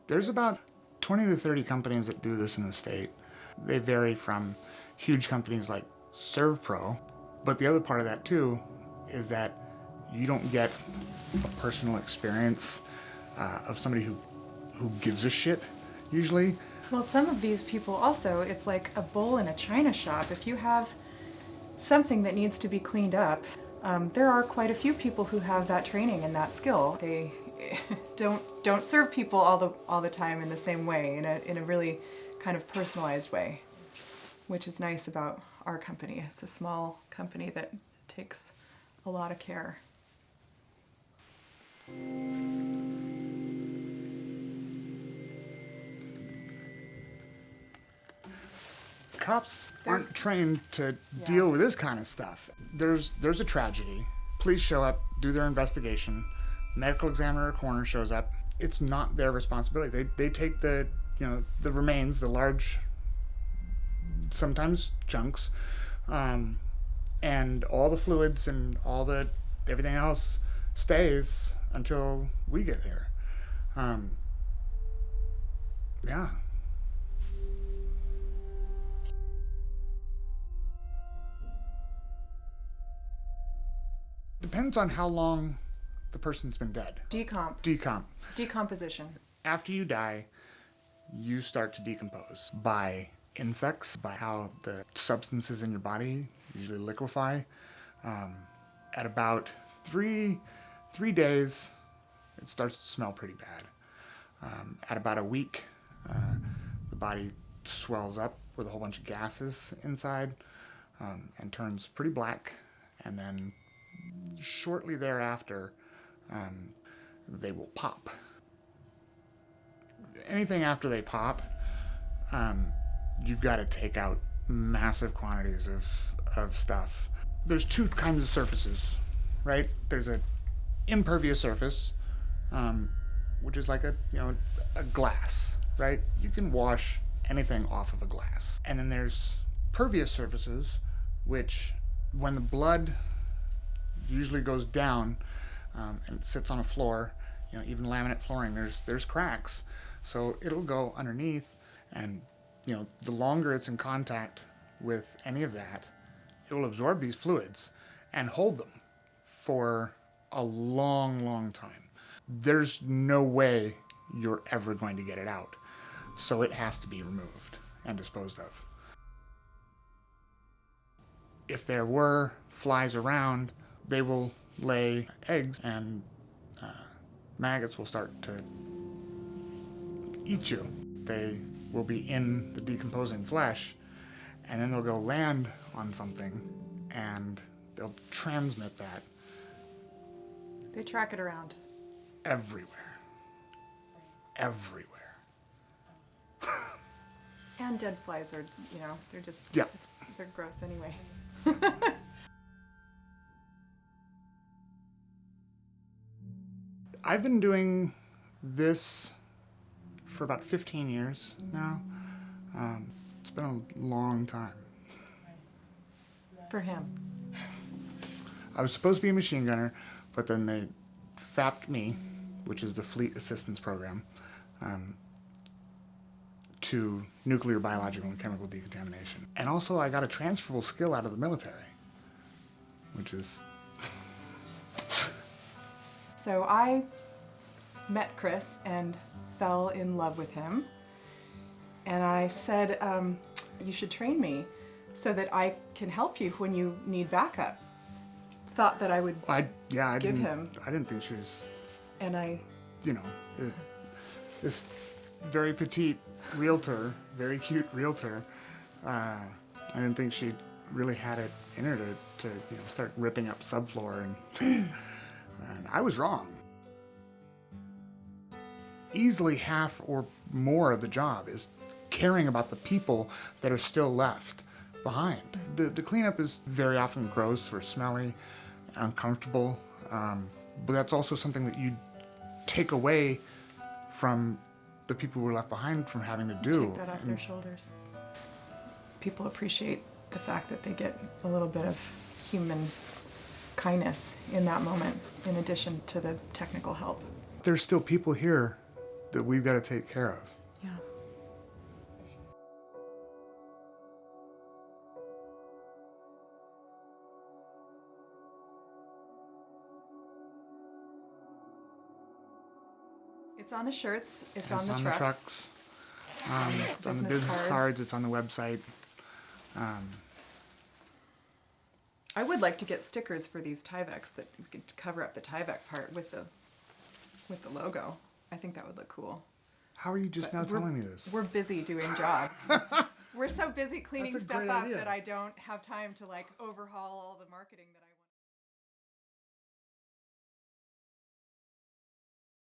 There's about 20 to 30 companies that do this in the state. They vary from huge companies like ServPro, but the other part of that too is that you don't get a personal experience of somebody who gives a shit, usually. Well, some of these people also, it's like a bowl in a china shop. If you have something that needs to be cleaned up, there are quite a few people who have that training and that skill. They don't serve people all the time in the same way, in a really kind of personalized way, which is nice about our company. It's a small company that takes a lot of care. Cops aren't trained to deal with this kind of stuff. There's a tragedy. Police show up, do their investigation. Medical examiner or coroner shows up. It's not their responsibility. They take the remains, the large, sometimes chunks, and all the fluids and everything else stays until we get there. Yeah. Depends on how long the person's been dead. Decomposition. After you die, you start to decompose by insects, by how the substances in your body usually liquefy. At about three days, it starts to smell pretty bad. At about a week, the body swells up with a whole bunch of gases inside and turns pretty black, and then shortly thereafter, they will pop. Anything after they pop, you've got to take out massive quantities of stuff. There's two kinds of surfaces, right? There's an impervious surface, which is like a glass, right? You can wash anything off of a glass. And then there's pervious surfaces, which when the blood usually goes down and sits on a floor, even laminate flooring, there's cracks. So it'll go underneath, and the longer it's in contact with any of that, it will absorb these fluids and hold them for a long, long time. There's no way you're ever going to get it out. So it has to be removed and disposed of. If there were flies around, they will lay eggs, and maggots will start to eat you. They will be in the decomposing flesh, and then they'll go land on something, and they'll transmit that. They track it around. Everywhere. Everywhere. And dead flies are, they're just, they're gross anyway. I've been doing this for about 15 years now. It's been a long time. For him. I was supposed to be a machine gunner, but then they FAP'd me, which is the Fleet Assistance Program, to nuclear, biological, and chemical decontamination. And also I got a transferable skill out of the military, which is... So I met Chris and fell in love with him. And I said, you should train me so that I can help you when you need backup. Thought that I would give him. I didn't think she was... And I... this very petite realtor, very cute realtor, I didn't think she really had it in her to start ripping up subfloor, and I was wrong. Easily half or more of the job is caring about the people that are still left behind. The cleanup is very often gross or smelly, uncomfortable, but that's also something that you take away from the people who are left behind from having to do. Take that off their shoulders. People appreciate the fact that they get a little bit of human kindness in that moment, in addition to the technical help. There's still people here that we've got to take care of. Yeah. It's on the shirts. It's on the the trucks. trucks. It's on the business business cards. cards. It's on the website. I would like to get stickers for these Tyveks that we could cover up the Tyvek part with the logo. I think that would look cool. How are you just now telling me this? We're busy doing jobs. We're so busy cleaning That's a stuff great up idea. that I don't have time to like overhaul all the marketing that I